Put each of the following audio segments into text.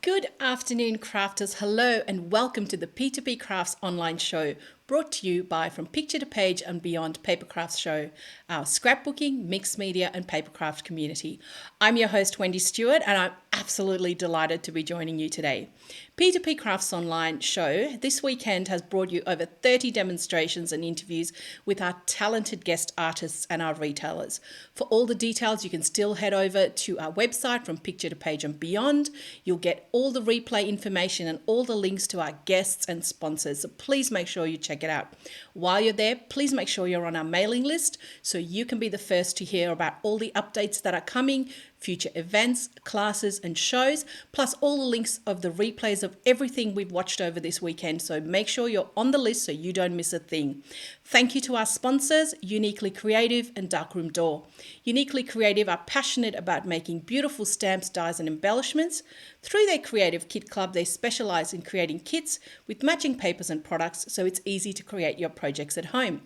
Good afternoon, crafters. Hello and welcome to the P2PCrafts online show, brought to you by From Picture to Page and Beyond Papercrafts show, our scrapbooking, mixed media and papercraft community. I'm your host, Wendy Stewart, and I'm absolutely delighted to be joining you today. P2PCrafts online show this weekend has brought you over 30 demonstrations and interviews with our talented guest artists and our retailers. For all the details, you can still head over to our website, From Picture to Page and Beyond. You'll get all the replay information and all the links to our guests and sponsors. So please make sure you check it out. While you're there, please make sure you're on our mailing list so you can be the first to hear about all the updates that are coming, future events, classes and shows, plus all the links of the replays of everything we've watched over this weekend. So make sure you're on the list so you don't miss a thing. Thank you to our sponsors, Uniquely Creative and Darkroom Door. Uniquely Creative are passionate about making beautiful stamps, dies and embellishments. Through their Creative Kit Club, they specialise in creating kits with matching papers and products so it's easy to create your projects at home.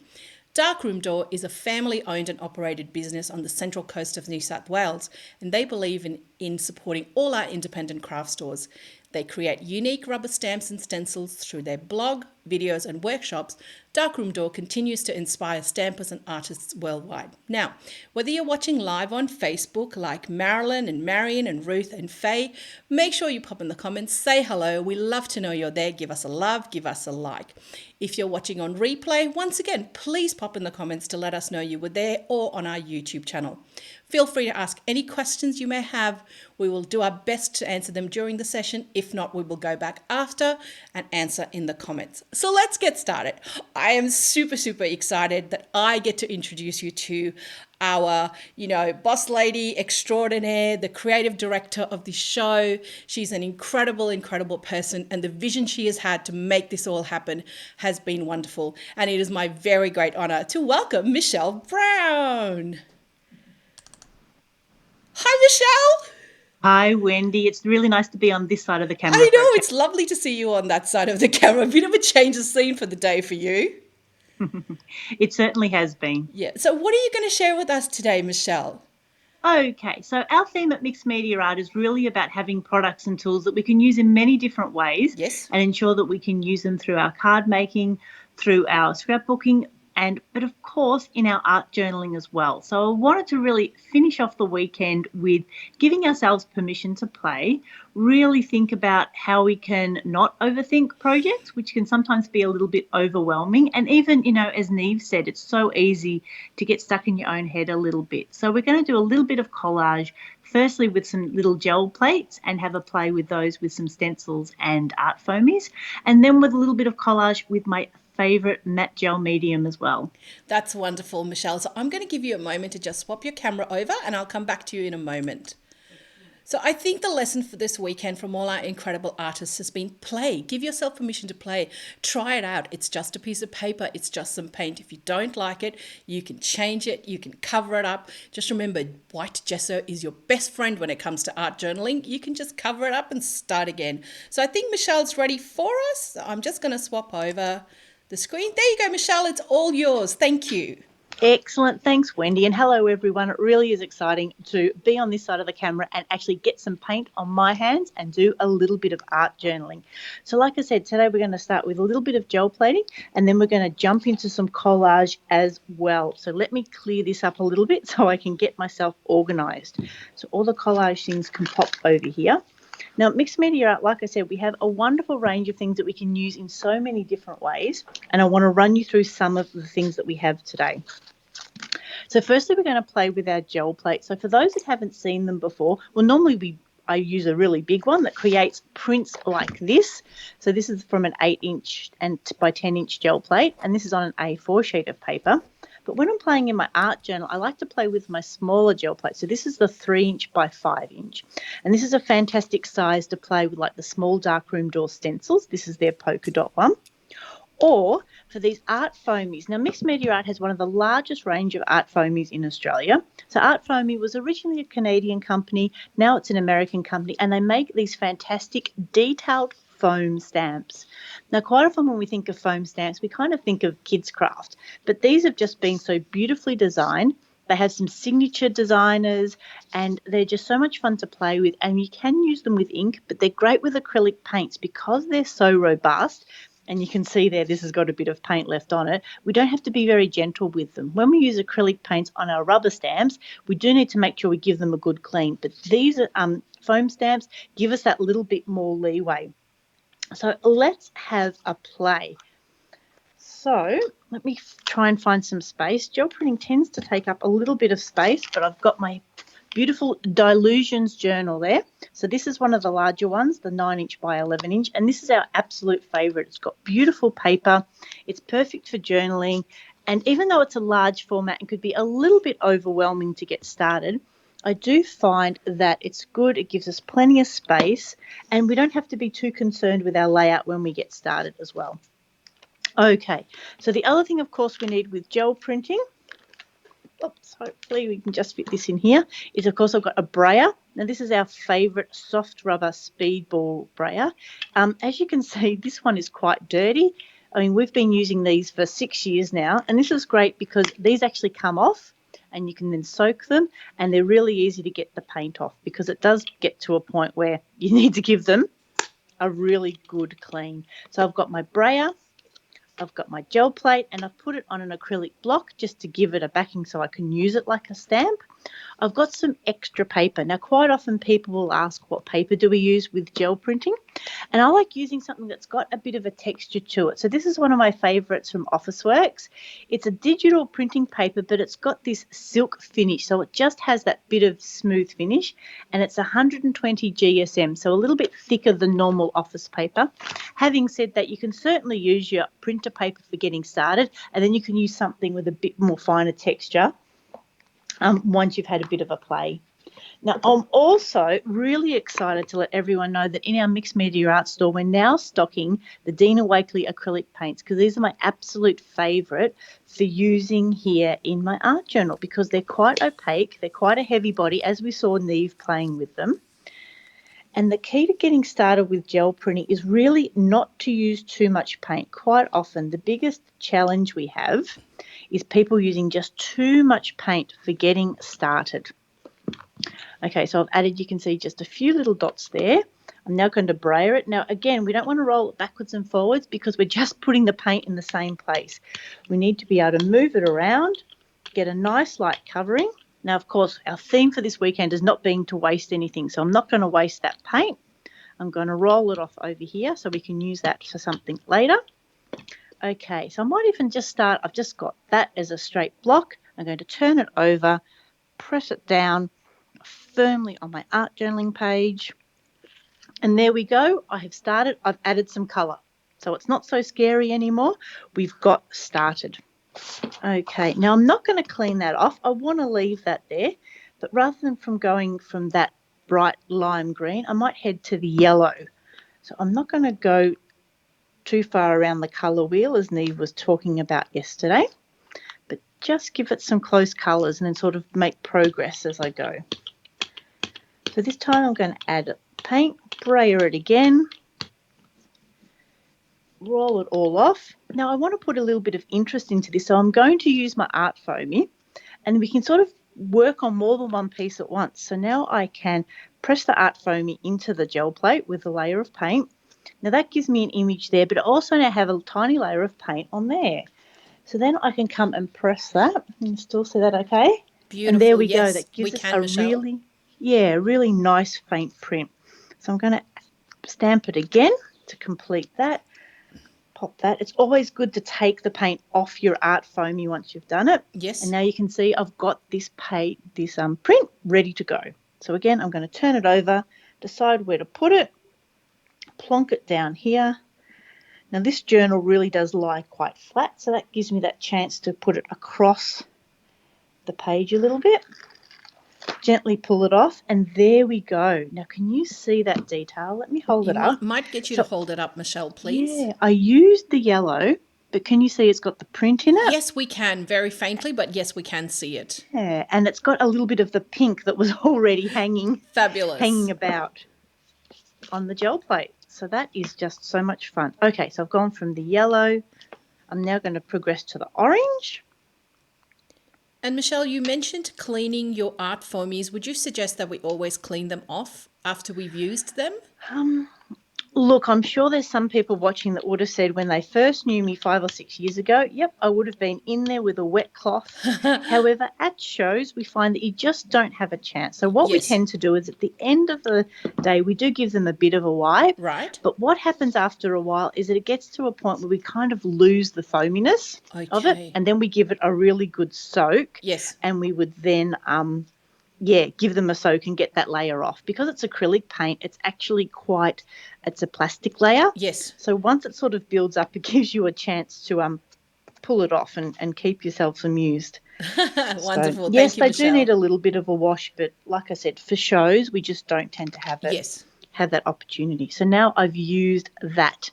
Darkroom Door is a family-owned and operated business on the central coast of New South Wales, and they believe in supporting all our independent craft stores. They create unique rubber stamps and stencils through their blog, videos and workshops. Darkroom Door continues to inspire stampers and artists worldwide. Now, whether you're watching live on Facebook like Marilyn and Marion and Ruth and Faye, make sure you pop in the comments, say hello. We love to know you're there. Give us a love, give us a like. If you're watching on replay, once again, please pop in the comments to let us know you were there or on our YouTube channel. Feel free to ask any questions you may have. We will do our best to answer them during the session. If not, we will go back after and answer in the comments. So let's get started. I am super excited that I get to introduce you to our, boss lady extraordinaire, the creative director of the show. She's an incredible person, and the vision she has had to make this all happen has been wonderful. And it is my very great honor to welcome Michelle Brown. Hi, Michelle. Hi, Wendy. It's really nice to be on this side of the camera. I know, it's lovely to see you on that side of the camera. A bit of a change of scene for the day for you. It certainly has been. Yeah. So what are you going to share with us today, Michelle? Okay, so our theme at Mixed Media Art is really about having products and tools that we can use in many different ways. Yes. And ensure that we can use them through our card making, through our scrapbooking, but of course in our art journaling as well. So I wanted to really finish off the weekend with giving ourselves permission to play, really think about how we can not overthink projects, which can sometimes be a little bit overwhelming. And even, as Neve said, it's so easy to get stuck in your own head a little bit. So we're going to do a little bit of collage, firstly with some little gel plates and have a play with those with some stencils and Art Foamies, and then with a little bit of collage with my favorite matte gel medium as well. That's wonderful, Michelle. So I'm going to give you a moment to just swap your camera over and I'll come back to you in a moment. So I think the lesson for this weekend from all our incredible artists has been play. Give yourself permission to play. Try it out. It's just a piece of paper. It's just some paint. If you don't like it, you can change it. You can cover it up. Just remember, white gesso is your best friend when it comes to art journaling. You can just cover it up and start again. So I think Michelle's ready for us. So I'm just going to swap over the screen. There you go, Michelle. It's all yours. Thank you. Excellent. Thanks, Wendy. And hello, everyone. It really is exciting to be on this side of the camera and actually get some paint on my hands and do a little bit of art journaling. So like I said, today we're going to start with a little bit of gel plating and then we're going to jump into some collage as well. So let me clear this up a little bit so I can get myself organized. So all the collage things can pop over here. Now, at Mixed Media Art, like I said, we have a wonderful range of things that we can use in so many different ways, and I want to run you through some of the things that we have today. So firstly, we're going to play with our gel plates. So for those that haven't seen them before, well, normally I use a really big one that creates prints like this. So this is from an 8-inch and by 10-inch gel plate, and this is on an A4 sheet of paper. But when I'm playing in my art journal, I like to play with my smaller gel plate. So this is the 3-inch by 5-inch. And this is a fantastic size to play with like the small Darkroom Door stencils. This is their polka dot one. Or for these Art Foamies. Now, Mixed Media Art has one of the largest range of Art Foamies in Australia. So Art Foamy was originally a Canadian company. Now it's an American company. And they make these fantastic detailed foam stamps. Now, quite often when we think of foam stamps, we kind of think of kids' craft, but these have just been so beautifully designed They have some signature designers, and they're just so much fun to play with. And you can use them with ink, but they're great with acrylic paints because they're so robust. And you can see there, this has got a bit of paint left on it. We don't have to be very gentle with them. When we use acrylic paints on our rubber stamps, we do need to make sure we give them a good clean. But these foam stamps give us that little bit more leeway. So let's have a play. So let me try and find some space. Gel printing tends to take up a little bit of space, but I've got my beautiful Dilutions journal there. So this is one of the larger ones, the 9-inch by 11-inch, and this is our absolute favourite. It's got beautiful paper. It's perfect for journaling, and even though it's a large format and could be a little bit overwhelming to get started, I do find that it's good. It gives us plenty of space, and we don't have to be too concerned with our layout when we get started as well. Okay, so the other thing, of course, we need with gel printing, oops, hopefully we can just fit this in here, is, of course, I've got a brayer. Now, this is our favourite soft rubber speedball brayer. As you can see, this one is quite dirty. I mean, we've been using these for 6 years now, and this is great because these actually come off and you can then soak them, and they're really easy to get the paint off because it does get to a point where you need to give them a really good clean. So I've got my brayer, I've got my gel plate, and I've put it on an acrylic block just to give it a backing so I can use it like a stamp. I've got some extra paper. Now, quite often people will ask, what paper do we use with gel printing? And I like using something that's got a bit of a texture to it. So this is one of my favourites from Officeworks. It's a digital printing paper, but it's got this silk finish. So it just has that bit of smooth finish, and it's 120 GSM, so a little bit thicker than normal office paper. Having said that, you can certainly use your printer paper for getting started, and then you can use something with a bit more finer texture once you've had a bit of a play. Now, I'm also really excited to let everyone know that in our Mixed Media Art store, we're now stocking the Dina Wakley acrylic paints, because these are my absolute favourite for using here in my art journal because they're quite opaque, they're quite a heavy body, as we saw Neve playing with them. And the key to getting started with gel printing is really not to use too much paint. Quite often, the biggest challenge we have is people using just too much paint for getting started. Okay, so I've added, you can see, just a few little dots there. I'm now going to brayer it. Now, again, we don't want to roll it backwards and forwards because we're just putting the paint in the same place. We need to be able to move it around, get a nice light covering. Now, of course, our theme for this weekend is not being to waste anything, so I'm not going to waste that paint. I'm going to roll it off over here so we can use that for something later. Okay, so I might even just start, I've just got that as a straight block. I'm going to turn it over, press it down firmly on my art journaling page. And there we go. I have started. I've added some colour. So it's not so scary anymore. We've got started. Okay, now I'm not going to clean that off. I want to leave that there. But rather than from going from that bright lime green, I might head to the yellow. So I'm not going to go too far around the colour wheel as Neve was talking about yesterday, but just give it some close colours and then sort of make progress as I go. So this time I'm going to add paint, brayer it again, roll it all off. Now I want to put a little bit of interest into this, so I'm going to use my Art Foamy, and we can sort of work on more than one piece at once. So now I can press the Art Foamy into the gel plate with a layer of paint. Now that gives me an image there, but I also now have a tiny layer of paint on there. So then I can come and press that. You can still see that okay? Beautiful. And there we yes, go. That gives us can, a Michelle. really nice faint print. So I'm going to stamp it again to complete that. Pop that. It's always good to take the paint off your Art Foamy once you've done it. Yes. And now you can see I've got this print ready to go. So again, I'm going to turn it over, decide where to put it, plonk it down here. Now this journal really does lie quite flat, so that gives me that chance to put it across the page a little bit. Gently pull it off, and there we go. Now, can you see that detail? Let me hold it up. Might get you to hold it up, Michelle, please. Yeah, I used the yellow, but can you see it's got the print in it? Yes, we can, very faintly, but yes, we can see it. Yeah, and it's got a little bit of the pink that was already hanging about on the gel plate. So that is just so much fun. Okay, so I've gone from the yellow. I'm now going to progress to the orange. And Michelle, you mentioned cleaning your art foamies. Would you suggest that we always clean them off after we've used them? Look, I'm sure there's some people watching that would have said when they first knew me 5 or 6 years ago, yep, I would have been in there with a wet cloth. However, at shows, we find that you just don't have a chance. So what we Yes. tend to do is at the end of the day, we do give them a bit of a wipe. Right. But what happens after a while is that it gets to a point where we kind of lose the foaminess of it, Okay. and then we give it a really good soak. Yes. And we would then give them a soak and get that layer off. Because it's acrylic paint, it's actually it's a plastic layer. Yes. So once it sort of builds up, it gives you a chance to pull it off and keep yourselves amused. Wonderful. So, yes, Thank you, they Michelle. do need a little bit of a wash, but like I said, for shows, we just don't tend to have that opportunity. So now I've used that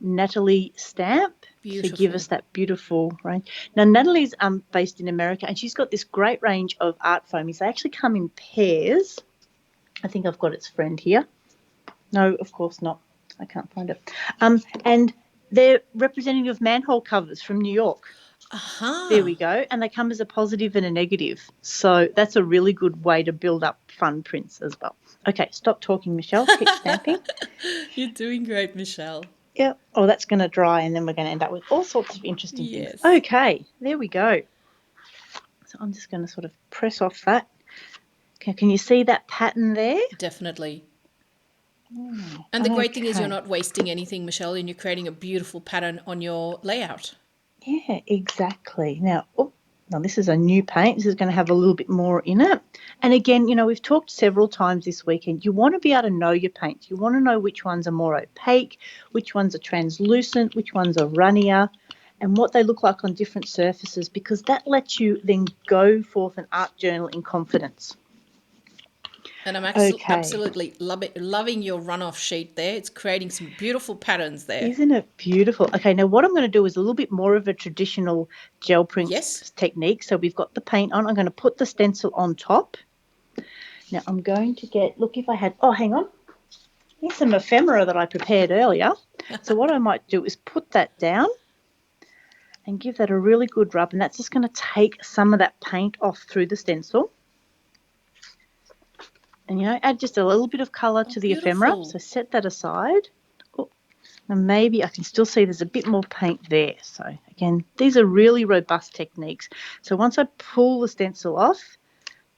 Natalie stamp to give us that beautiful range. Now, Natalie's based in America, and she's got this great range of art foamies. They actually come in pairs. I think I've got its friend here. No, of course not. I can't find it. And they're representative of manhole covers from New York. There we go. And they come as a positive and a negative. So that's a really good way to build up fun prints as well. Okay, stop talking, Michelle. Keep stamping. You're doing great, Michelle. Yep. Oh, that's going to dry, and then we're going to end up with all sorts of interesting things. Okay, there we go. So I'm just going to sort of press off that. Okay, can you see that pattern there? Definitely. And the great thing is you're not wasting anything, Michelle, and you're creating a beautiful pattern on your layout. Yeah, exactly. Now this is a new paint. This is going to have a little bit more in it. And again, we've talked several times this weekend. You want to be able to know your paints. You want to know which ones are more opaque, which ones are translucent, which ones are runnier, and what they look like on different surfaces, because that lets you then go forth and art journal in confidence. And I'm absolutely loving your runoff sheet there. It's creating some beautiful patterns there. Isn't it beautiful? Okay, now what I'm going to do is a little bit more of a traditional gel print technique. So we've got the paint on. I'm going to put the stencil on top. Now I'm going to hang on. Here's some ephemera that I prepared earlier. So what I might do is put that down and give that a really good rub. And that's just going to take some of that paint off through the stencil. And, add just a little bit of colour to the ephemera. So set that aside. Oh, and maybe I can still see there's a bit more paint there. So, again, these are really robust techniques. So once I pull the stencil off,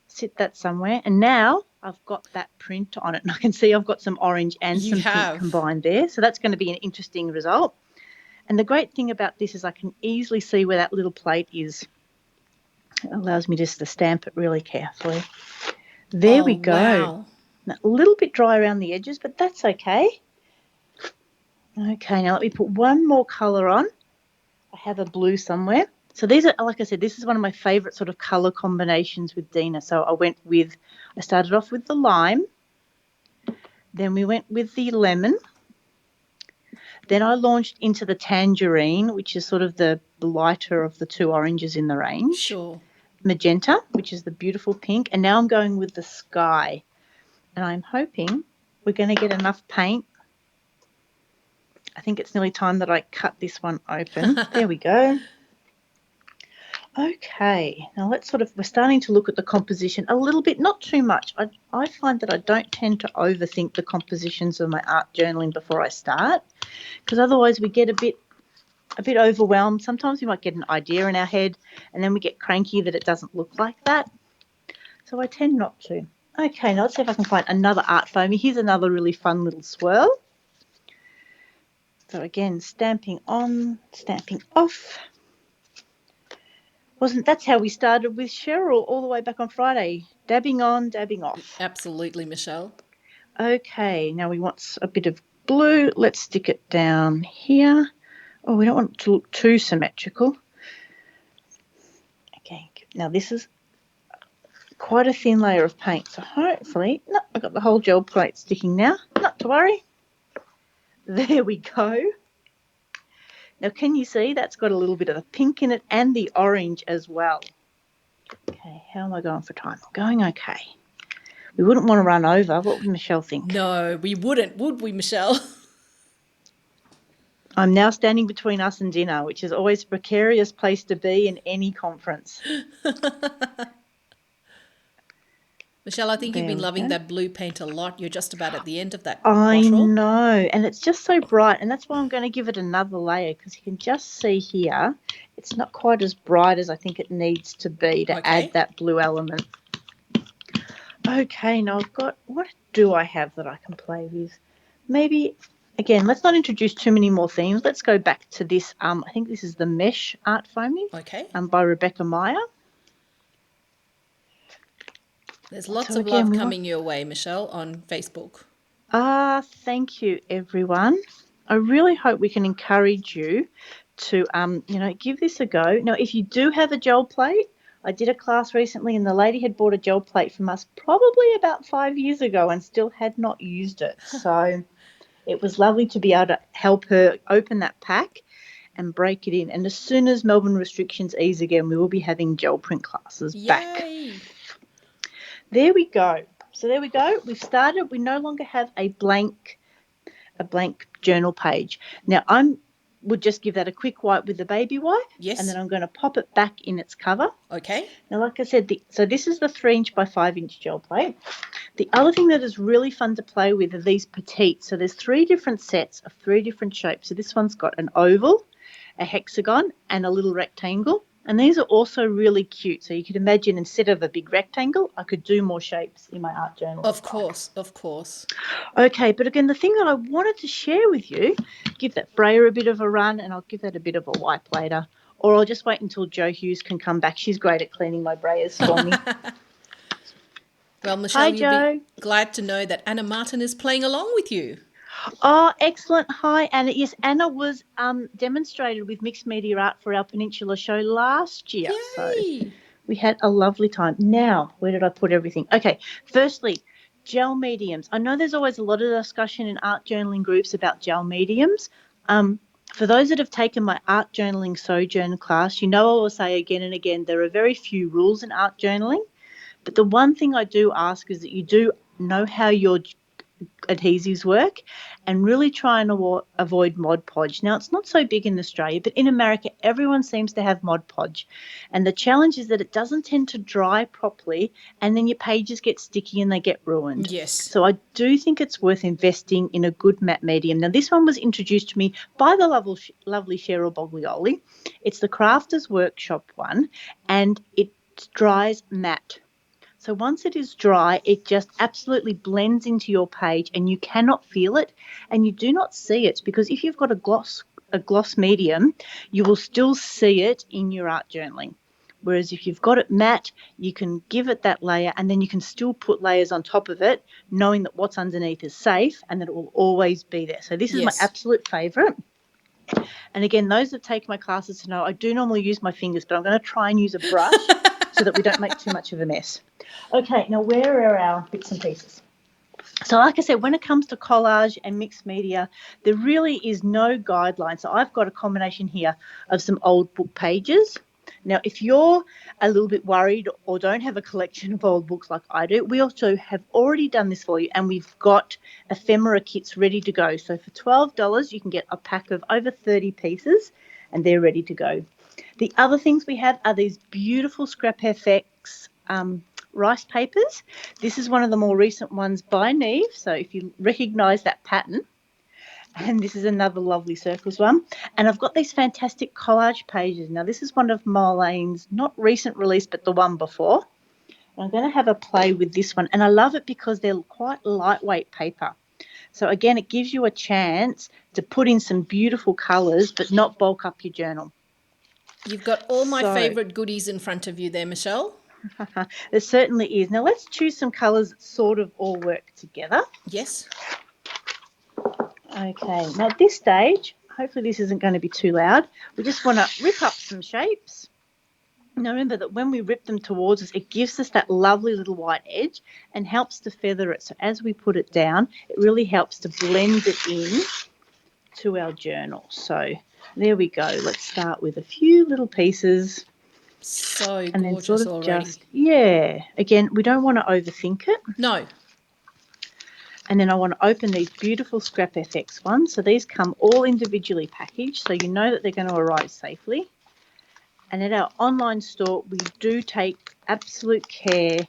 sit that somewhere. And now I've got that print on it. And I can see I've got some orange and some pink combined there. So that's going to be an interesting result. And the great thing about this is I can easily see where that little plate is. It allows me just to stamp it really carefully. There we go. Wow. A little bit dry around the edges, but that's okay. Okay, now let me put one more colour on. I have a blue somewhere. So these are, like I said, this is one of my favourite sort of colour combinations with Dina. So I started off with the lime. Then we went with the lemon. Then I launched into the tangerine, which is sort of the lighter of the two oranges in the range. Sure. Magenta, which is the beautiful pink, and now I'm going with the sky, and I'm hoping we're going to get enough paint. I think it's nearly time that I cut this one open. There we go. Okay, now we're starting to look at the composition a little bit, not too much. I find that I don't tend to overthink the compositions of my art journaling before I start, because otherwise we get a bit overwhelmed. Sometimes we might get an idea in our head and then we get cranky that it doesn't look like that. So I tend not to. Okay, now let's see if I can find another art foamy. Here's another really fun little swirl. So again, stamping on, stamping off. That's how we started with Cheryl all the way back on Friday. Dabbing on, dabbing off. Absolutely, Michelle. Okay, now we want a bit of blue. Let's stick it down here. Oh, we don't want it to look too symmetrical. Okay, now this is quite a thin layer of paint. So hopefully, I've got the whole gel plate sticking now. Not to worry. There we go. Now, can you see that's got a little bit of the pink in it and the orange as well? Okay, how am I going for time? I'm going okay. We wouldn't want to run over. What would Michelle think? No, we wouldn't, would we, Michelle? I'm now standing between us and dinner, which is always a precarious place to be in any conference. Michelle, I think you've There been we loving go. that blue paint a lot. You're just about at the end of that I bottle. know, and it's just so bright, and that's why I'm going to give it another layer, because you can just see here it's not quite as bright as I think it needs to be to add Okay. that blue element. Okay, now I've got, what do I have that I can play with? Maybe, again, let's not introduce too many more themes. Let's go back to this. I think this is the Mesh Art Foamies Okay. by Rebecca Meyer. There's lots So of again, love we coming your way, Michelle, on Facebook. thank you, everyone. I really hope we can encourage you to, give this a go. Now, if you do have a gel plate, I did a class recently and the lady had bought a gel plate from us probably about 5 years ago and still had not used it. So it was lovely to be able to help her open that pack and break it in. And as soon as Melbourne restrictions ease again, we will be having gel print classes back. Yay! There we go. So there we go. We've started. We no longer have a blank journal page. Now would just give that a quick wipe with the baby wipe. Yes. And then I'm going to pop it back in its cover. Okay. Now, like I said, so this is the 3" by 5" gel plate. The other thing that is really fun to play with are these petites. So there's 3 different sets of 3 different shapes. So this one's got an oval, a hexagon, and a little rectangle. And these are also really cute. So you could imagine instead of a big rectangle, I could do more shapes in my art journal. Of course, of course. Okay, but again, the thing that I wanted to share with you, give that brayer a bit of a run, and I'll give that a bit of a wipe later. Or I'll just wait until Jo Hughes can come back. She's great at cleaning my brayers for me. Well, Michelle, Hi, you'll Jo. be glad to know that Anna Martin is playing along with you. Oh, excellent. Hi, Anna. Yes, Anna was demonstrated with mixed media art for our Peninsula show last year. Yay! So we had a lovely time. Now, where did I put everything? Okay, firstly, gel mediums. I know there's always a lot of discussion in art journaling groups about gel mediums. For those that have taken my art journaling sojourn class, you know I will say again and again, there are very few rules in art journaling. But the one thing I do ask is that you do know how your adhesives work and really try and avoid Mod Podge. Now, it's not so big in Australia, but in America, everyone seems to have Mod Podge. And the challenge is that it doesn't tend to dry properly and then your pages get sticky and they get ruined. Yes. So I do think it's worth investing in a good matte medium. Now, this one was introduced to me by the lovely Cheryl Boglioli. It's the Crafters Workshop one and it dries matte. So once it is dry, it just absolutely blends into your page and you cannot feel it and you do not see it, because if you've got a gloss medium, you will still see it in your art journaling. Whereas if you've got it matte, you can give it that layer and then you can still put layers on top of it, knowing that what's underneath is safe and that it will always be there. So this is my absolute favourite. And again, those that take my classes to know I do normally use my fingers, but I'm going to try and use a brush so that we don't make too much of a mess. Okay, now where are our bits and pieces? So like I said, when it comes to collage and mixed media, there really is no guideline. So I've got a combination here of some old book pages. Now, if you're a little bit worried or don't have a collection of old books like I do, we also have already done this for you and we've got ephemera kits ready to go. So for $12, you can get a pack of over 30 pieces and they're ready to go. The other things we have are these beautiful ScrapFX rice papers. This is one of the more recent ones by Neve, so if you recognise that pattern. And this is another lovely circles one. And I've got these fantastic collage pages. Now, this is one of Marlene's not recent release, but the one before. And I'm going to have a play with this one. And I love it because they're quite lightweight paper. So, again, it gives you a chance to put in some beautiful colours but not bulk up your journal. You've got all my favourite goodies in front of you there, Michelle. There certainly is. Now, let's choose some colours that sort of all work together. Yes. Okay, now at this stage, hopefully this isn't going to be too loud, we just want to rip up some shapes. Now remember that when we rip them towards us, it gives us that lovely little white edge and helps to feather it. So as we put it down, it really helps to blend it in to our journal. So there we go. Let's start with a few little pieces. So and gorgeous then sort of already. Again, we don't want to overthink it. No. And then I want to open these beautiful ScrapFX ones. So these come all individually packaged, so you know that they're going to arrive safely. And at our online store, we do take absolute care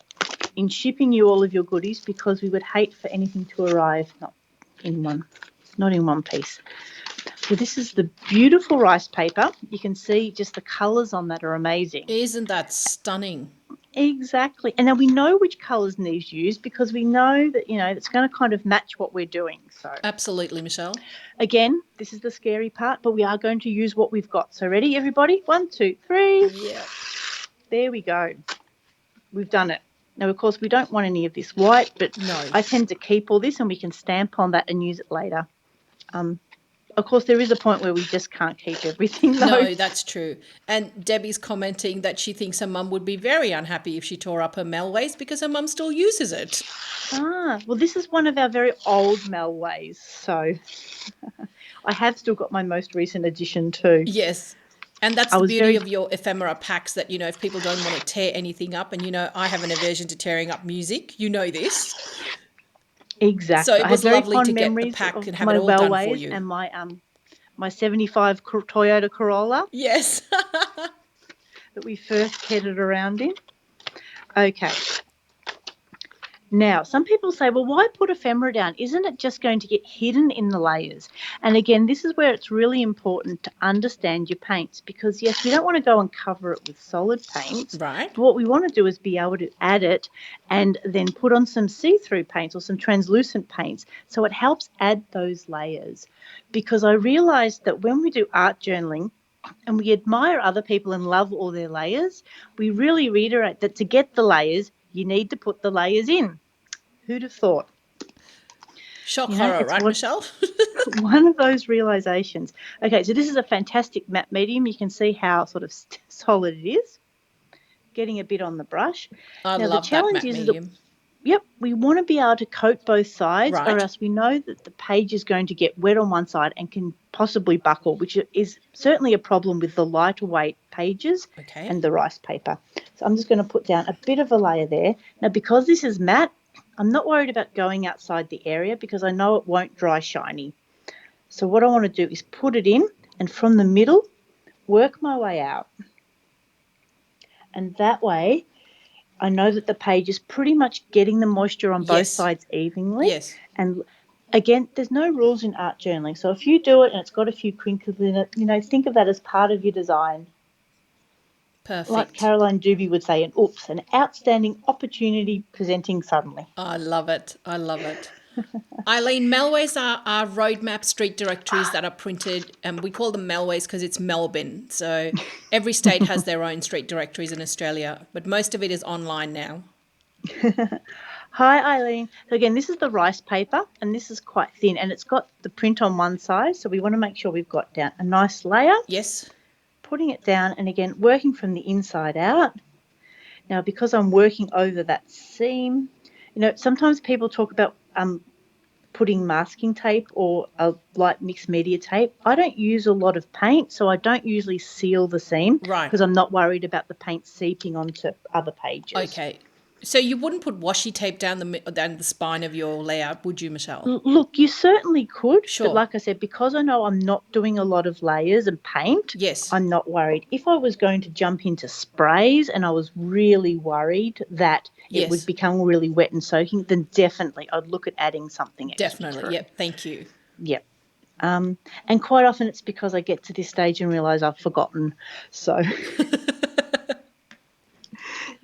in shipping you all of your goodies, because we would hate for anything to arrive not in one piece. So this is the beautiful rice paper. You can see just the colours on that are amazing. Isn't that stunning? Exactly. And now we know which colours Neve's used, because we know that, it's going to kind of match what we're doing. So Absolutely, Michelle. again, this is the scary part, but we are going to use what we've got. So ready, everybody? 1, 2, 3. Yeah. There we go. We've done it. Now, of course, we don't want any of this white, but No. I tend to keep all this and we can stamp on that and use it later. Of course, there is a point where we just can't keep everything, though. No, that's true. And Debbie's commenting that she thinks her mum would be very unhappy if she tore up her Melways, because her mum still uses it. Well, this is one of our very old Melways, so I have still got my most recent edition too. Yes. And that's the beauty of your ephemera packs, that, if people don't want to tear anything up, and, I have an aversion to tearing up music. You know this. Exactly. So it was lovely to get the pack and have it all done for you. And my 75 Toyota Corolla. Yes. that we first headed around in. Okay. Now, some people say, well, why put ephemera down? Isn't it just going to get hidden in the layers? And again, this is where it's really important to understand your paints, because, yes, we don't want to go and cover it with solid paints. Right. But what we want to do is be able to add it and then put on some see-through paints or some translucent paints, so it helps add those layers. Because I realised that when we do art journaling, and we admire other people and love all their layers, we really reiterate that to get the layers, you need to put the layers in. Who'd have thought? Shock horror, right, Michelle? One of those realizations. Okay, so this is a fantastic matte medium. You can see how sort of solid it is. Getting a bit on the brush. I love that matte medium. Yep, we want to be able to coat both sides, right, or else we know that the page is going to get wet on one side and can possibly buckle, which is certainly a problem with the lighter weight pages and the rice paper. So I'm just going to put down a bit of a layer there. Now, because this is matte, I'm not worried about going outside the area, because I know it won't dry shiny. So what I want to do is put it in, and from the middle, work my way out. And that way, I know that the page is pretty much getting the moisture on both sides evenly. Yes. And again, there's no rules in art journaling. So if you do it and it's got a few crinkles in it, think of that as part of your design. Perfect. Like Caroline Dubie would say, an outstanding opportunity presenting suddenly. I love it. I love it. Eileen, Melways are roadmap street directories that are printed, and we call them Melways because it's Melbourne. So every state has their own street directories in Australia, but most of it is online now. Hi, Eileen. So again, this is the rice paper, and this is quite thin, and it's got the print on one side, so we want to make sure we've got down a nice layer. Yes. Putting it down, and again, working from the inside out. Now, because I'm working over that seam, sometimes people talk about putting masking tape or a light mixed media tape. I don't use a lot of paint, so I don't usually seal the seam. Right. Because I'm not worried about the paint seeping onto other pages. Okay. So you wouldn't put washi tape down the spine of your layout, would you, Michelle? Look, you certainly could. Sure. But like I said, because I know I'm not doing a lot of layers and paint, yes, I'm not worried. If I was going to jump into sprays and I was really worried that it would become really wet and soaking, then definitely I'd look at adding something extra. Definitely, yep. Thank you. Yep. And quite often it's because I get to this stage and realise I've forgotten. So...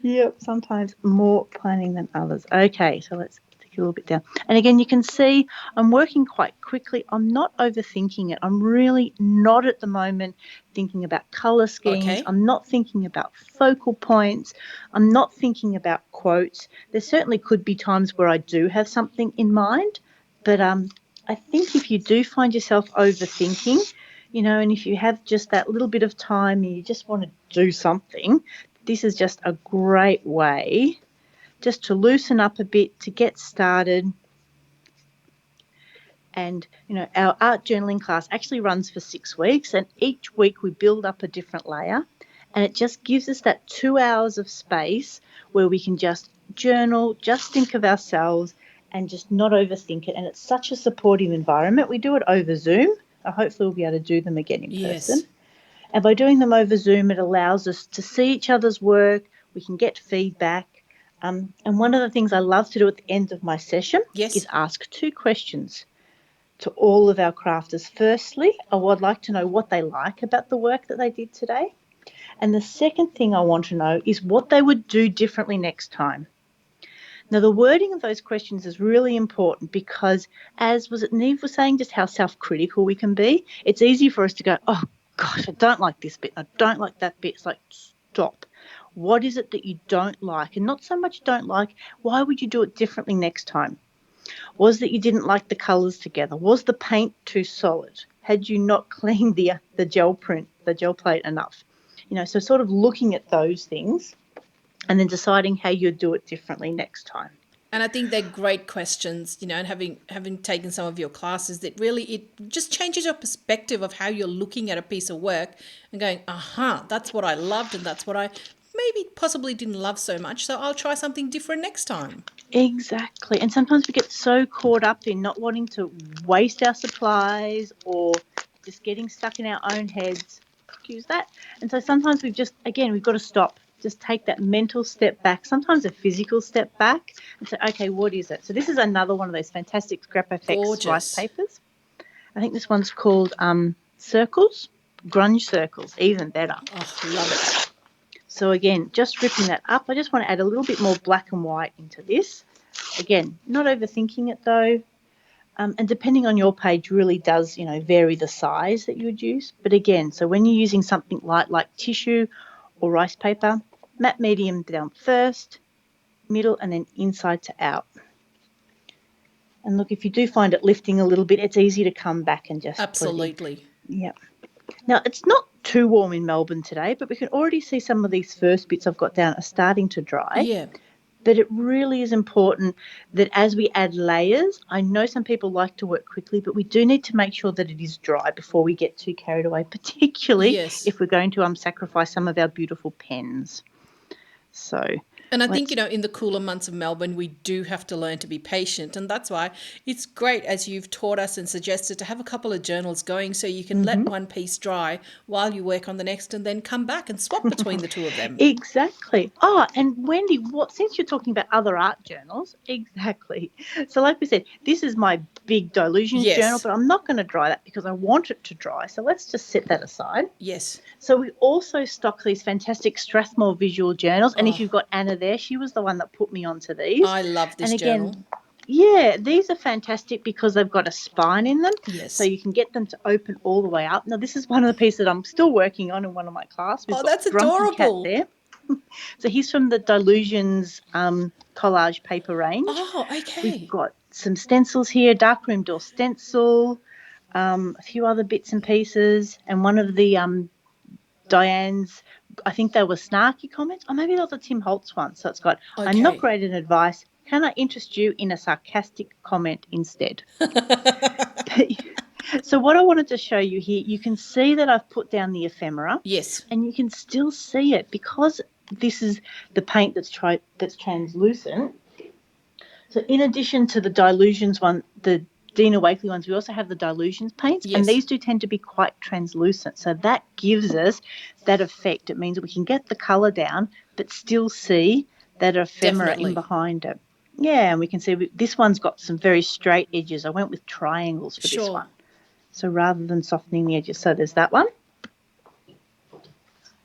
Yep, sometimes more planning than others. Okay, so let's take a little bit down. And again, you can see I'm working quite quickly. I'm not overthinking it. I'm really not at the moment thinking about colour schemes. Okay. I'm not thinking about focal points. I'm not thinking about quotes. There certainly could be times where I do have something in mind, but I think if you do find yourself overthinking, and if you have just that little bit of time and you just want to do something, this is just a great way just to loosen up a bit, to get started. And, our art journaling class actually runs for 6 weeks, and each week we build up a different layer, and it just gives us that 2 hours of space where we can just journal, just think of ourselves, and just not overthink it. And it's such a supportive environment. We do it over Zoom. Hopefully we'll be able to do them again in person. And by doing them over Zoom, it allows us to see each other's work. We can get feedback. And one of the things I love to do at the end of my session is ask 2 questions to all of our crafters. Firstly, I would like to know what they like about the work that they did today. And the second thing I want to know is what they would do differently next time. Now, the wording of those questions is really important because, as was it Neve was saying, just how self-critical we can be. It's easy for us to go, oh, gosh, I don't like this bit. I don't like that bit. It's like, stop. What is it that you don't like? And not so much don't like, why would you do it differently next time? Was that you didn't like the colours together? Was the paint too solid? Had you not cleaned the gel plate enough? So sort of looking at those things and then deciding how you'd do it differently next time. And I think they're great questions, and having taken some of your classes, that really it just changes your perspective of how you're looking at a piece of work and going, that's what I loved and that's what I maybe possibly didn't love so much, so I'll try something different next time. Exactly. And sometimes we get so caught up in not wanting to waste our supplies or just getting stuck in our own heads. Excuse that. And so sometimes we've got to stop. Just take that mental step back, sometimes a physical step back, and say, okay, what is it? So this is another one of those fantastic ScrapFX rice papers. I think this one's called circles, grunge circles, even better. Oh, love it. So again, just ripping that up, I just want to add a little bit more black and white into this. Again, not overthinking it though. And depending on your page really does, vary the size that you would use. But again, so when you're using something light like tissue or rice paper, matte medium down first, middle, and then inside to out. And look, if you do find it lifting a little bit, it's easy to come back and just absolutely. Yeah. Now, it's not too warm in Melbourne today, but we can already see some of these first bits I've got down are starting to dry. Yeah. But it really is important that as we add layers, I know some people like to work quickly, but we do need to make sure that it is dry before we get too carried away, particularly if we're going to sacrifice some of our beautiful pens. And I think, in the cooler months of Melbourne, we do have to learn to be patient. And that's why it's great, as you've taught us and suggested, to have a couple of journals going so you can let one piece dry while you work on the next and then come back and swap between the two of them. Exactly. Oh, and Wendy, since you're talking about other art journals, exactly. So like we said, this is my big Dilutions journal, but I'm not going to dry that because I want it to dry. So let's just set that aside. Yes. So we also stock these fantastic Strathmore visual journals. And if you've got Anna there, she was the one that put me onto these. I love this journal. Yeah, these are fantastic because they've got a spine in them. Yes. So you can get them to open all the way up. Now, this is one of the pieces that I'm still working on in one of my classes. That's adorable. Cat there. So he's from the Dilutions Collage paper range. Oh, okay. We've got some stencils here, Darkroom Door stencil, a few other bits and pieces, and one of the Diane's, I think they were snarky comments, or maybe those are Tim Holt's ones. So it's got, I'm not great at advice. Can I interest you in a sarcastic comment instead? So what I wanted to show you here, you can see that I've put down the ephemera. Yes. And you can still see it because this is the paint that's translucent. So in addition to the Dilutions one, the Dina Wakley ones, we also have the Dilutions paints, and these do tend to be quite translucent. So that gives us that effect. It means that we can get the colour down but still see that ephemera in behind it. Yeah, and we can see this one's got some very straight edges. I went with triangles for this one. So rather than softening the edges. So there's that one.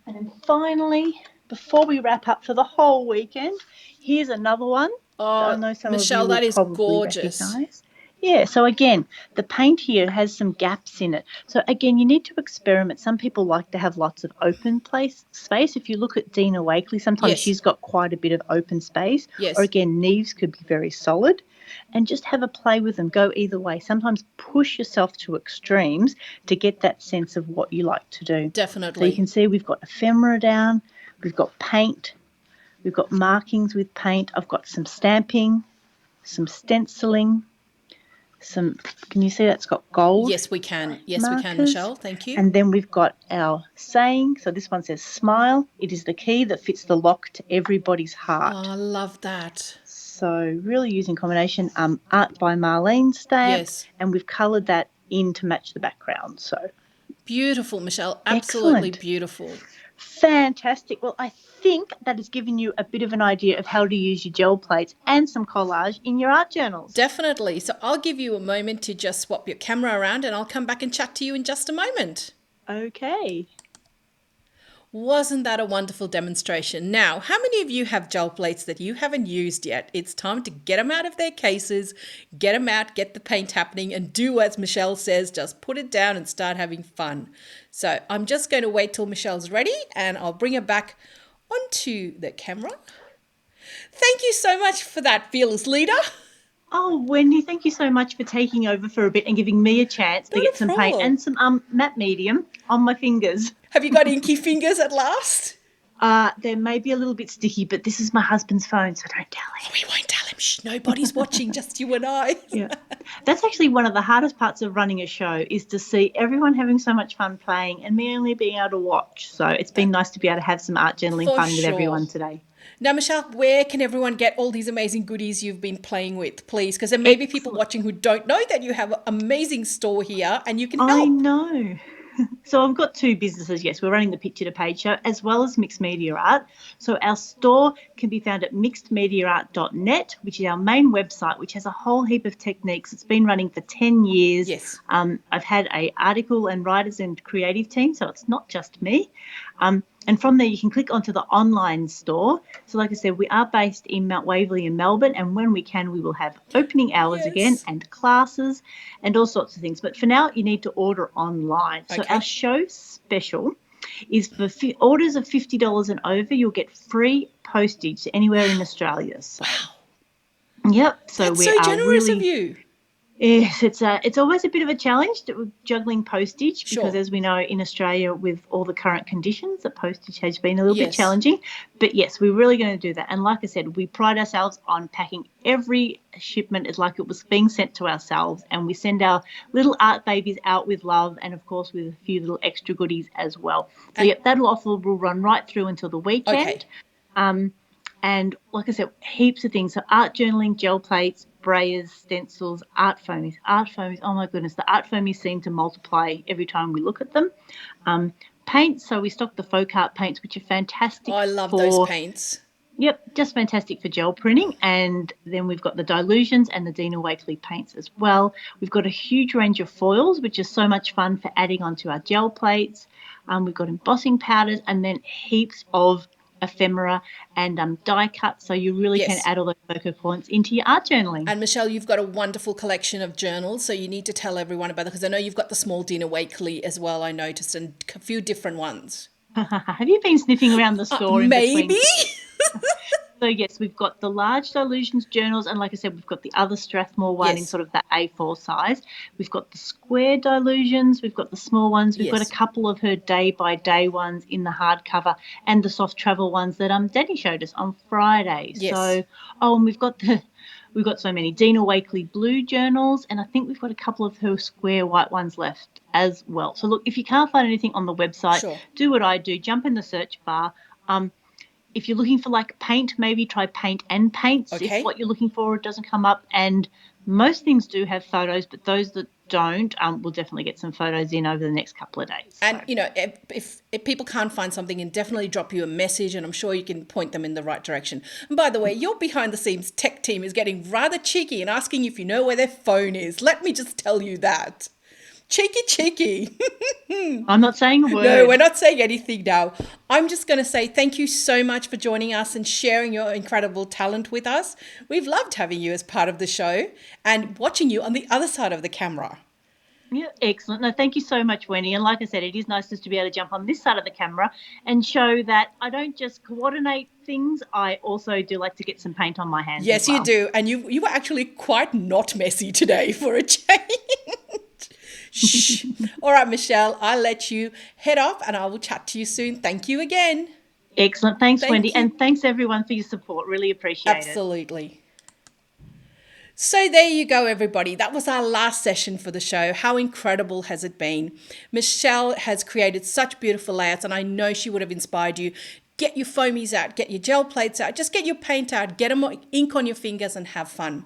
And then finally, before we wrap up for the whole weekend, here's another one. Oh, Michelle, that is gorgeous. Recognize. Yeah, so again, the paint here has some gaps in it. So again, you need to experiment. Some people like to have lots of open space. If you look at Dina Wakley, sometimes she's got quite a bit of open space. Yes. Or again, Neve's could be very solid. And just have a play with them. Go either way. Sometimes push yourself to extremes to get that sense of what you like to do. Definitely. So you can see we've got ephemera down. We've got paint. We've got markings with paint. I've got some stamping, some stenciling. Can you see that's got gold? Yes, we can. Yes, markers. We can, Michelle. Thank you. And then we've got our saying. So this one says, smile. It is the key that fits the lock to everybody's heart. Oh, I love that. So really using combination art by Marlene stamp, Yes. and we've coloured that in to match the background. So Beautiful, Michelle. Absolutely excellent. beautiful. Fantastic. Well, I think that has given you a bit of an idea of how to use your gel plates and some collage in your art journals. Definitely. So I'll give you a moment to just swap your camera around and I'll come back and chat to you in just a moment. Okay. Wasn't that a wonderful demonstration? Now, how many of you have gel plates that you haven't used yet? It's time to get them out of their cases, get them out, get the paint happening, and do as Michelle says, just put it down and start having fun. So I'm just going to wait till Michelle's ready and I'll bring her back onto the camera. Thank you so much for that, fearless leader. Oh, Wendy, thank you so much for taking over for a bit and giving me a chance to Not get a some paint problem. and some matte medium on my fingers. Have you got inky fingers at last? They may be a little bit sticky, but this is my husband's phone, so don't tell him. We won't tell him. Shh, nobody's watching, just you and I. Yeah. That's actually one of the hardest parts of running a show, is to see everyone having so much fun playing and me only being able to watch. So it's been nice to be able to have some art journaling For fun with sure. everyone today. Now, Michelle, where can everyone get all these amazing goodies you've been playing with, please? Because there may be people watching who don't know that you have an amazing store here and you can help. I know. So I've got two businesses, yes. We're running the Picture to Page show as well as Mixed Media Art. So our store can be found at mixedmediaart.net, which is our main website, which has a whole heap of techniques. It's been running for 10 years. Yes. I've had a article and writers and creative team, so it's not just me. And from there, you can click onto the online store. So like I said, we are based in Mount Waverley in Melbourne, and when we can, we will have opening hours again and classes and all sorts of things. But for now, you need to order online. So our show special is for orders of $50 and over, you'll get free postage to anywhere in Australia. So, yep. So That's we so are generous really, of you. yes, it's always a bit of a challenge juggling postage because, Sure. as we know, in Australia with all the current conditions, the postage has been a little bit Yes. challenging. But yes, we're really going to do that. And like I said, we pride ourselves on packing every shipment as like it was being sent to ourselves, and we send our little art babies out with love and, of course, with a few little extra goodies as well. So, yep, that offer will run right through until the weekend. And like I said, heaps of things. So art journaling, gel plates, brayers, stencils, art foamies. Art foamies, oh my goodness, the art foamies seem to multiply every time we look at them. Paints, so we stock the folk art paints, which are fantastic. I love those paints. Yep, just fantastic for gel printing. And then we've got the Dilutions and the Dina Wakley paints as well. We've got a huge range of foils, which is so much fun for adding onto our gel plates. We've got embossing powders and then heaps of ephemera and die cuts, so you really can add all those focal points into your art journaling. And Michelle, you've got a wonderful collection of journals, so you need to tell everyone about it, because I know you've got the small Dina Wakley as well, I noticed, and a few different ones. Have you been sniffing around the store? Maybe. So, yes, we've got the large Dilutions journals, and like I said, we've got the other Strathmore one in sort of that A4 size. We've got the square Dilutions, we've got the small ones, we've got a couple of her day-by-day ones in the hardcover and the soft travel ones that Danny showed us on Friday. So, and we've got so many Dina Wakley blue journals, and I think we've got a couple of her square white ones left as well. So, look, if you can't find anything on the website, do what I do, jump in the search bar. If you're looking for like paint, maybe try paint and paints. If what you're looking for doesn't come up, and most things do have photos, but those that don't, we'll definitely get some photos in over the next couple of days. And, you know, if people can't find something, and definitely drop you a message, and I'm sure you can point them in the right direction. And by the way, your behind-the-scenes tech team is getting rather cheeky and asking if you know where their phone is. Let me just tell you that. Cheeky. I'm not saying a word. No, we're not saying anything now. I'm just going to say thank you so much for joining us and sharing your incredible talent with us. We've loved having you as part of the show and watching you on the other side of the camera. Yeah, excellent. No, thank you so much, Wendy. And like I said, it is nice just to be able to jump on this side of the camera and show that I don't just coordinate things. I also do like to get some paint on my hands. Yes, you do. And you were actually quite not messy today for a change. Shh. All right, Michelle, I'll let you head off and I will chat to you soon. Thank you again. Excellent. Thanks, Wendy. And thanks, everyone, for your support. Really appreciate it. Absolutely. So there you go, everybody. That was our last session for the show. How incredible has it been? Michelle has created such beautiful layouts, and I know she would have inspired you. Get your foamies out, get your gel plates out, just get your paint out, get them ink on your fingers and have fun.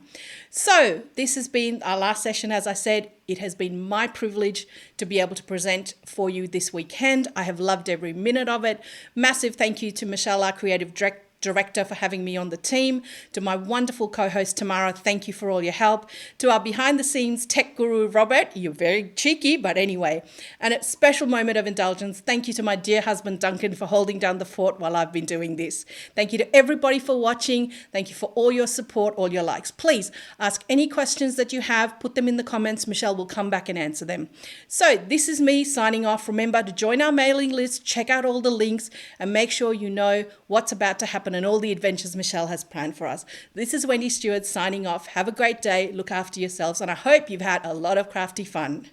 So this has been our last session. As I said, it has been my privilege to be able to present for you this weekend. I have loved every minute of it. Massive thank you to Michelle, our creative director, for having me on the team. To my wonderful co-host Tamara, thank you for all your help. To our behind the scenes tech guru Robert, you're very cheeky, but anyway. And a special moment of indulgence, thank you to my dear husband Duncan for holding down the fort while I've been doing this. Thank you to everybody for watching. Thank you for all your support, all your likes. Please ask any questions that you have, put them in the comments. Michelle will come back and answer them. So this is me signing off. Remember to join our mailing list, check out all the links, and make sure you know what's about to happen and all the adventures Michelle has planned for us. This is Wendy Stewart signing off. Have a great day, look after yourselves, and I hope you've had a lot of crafty fun.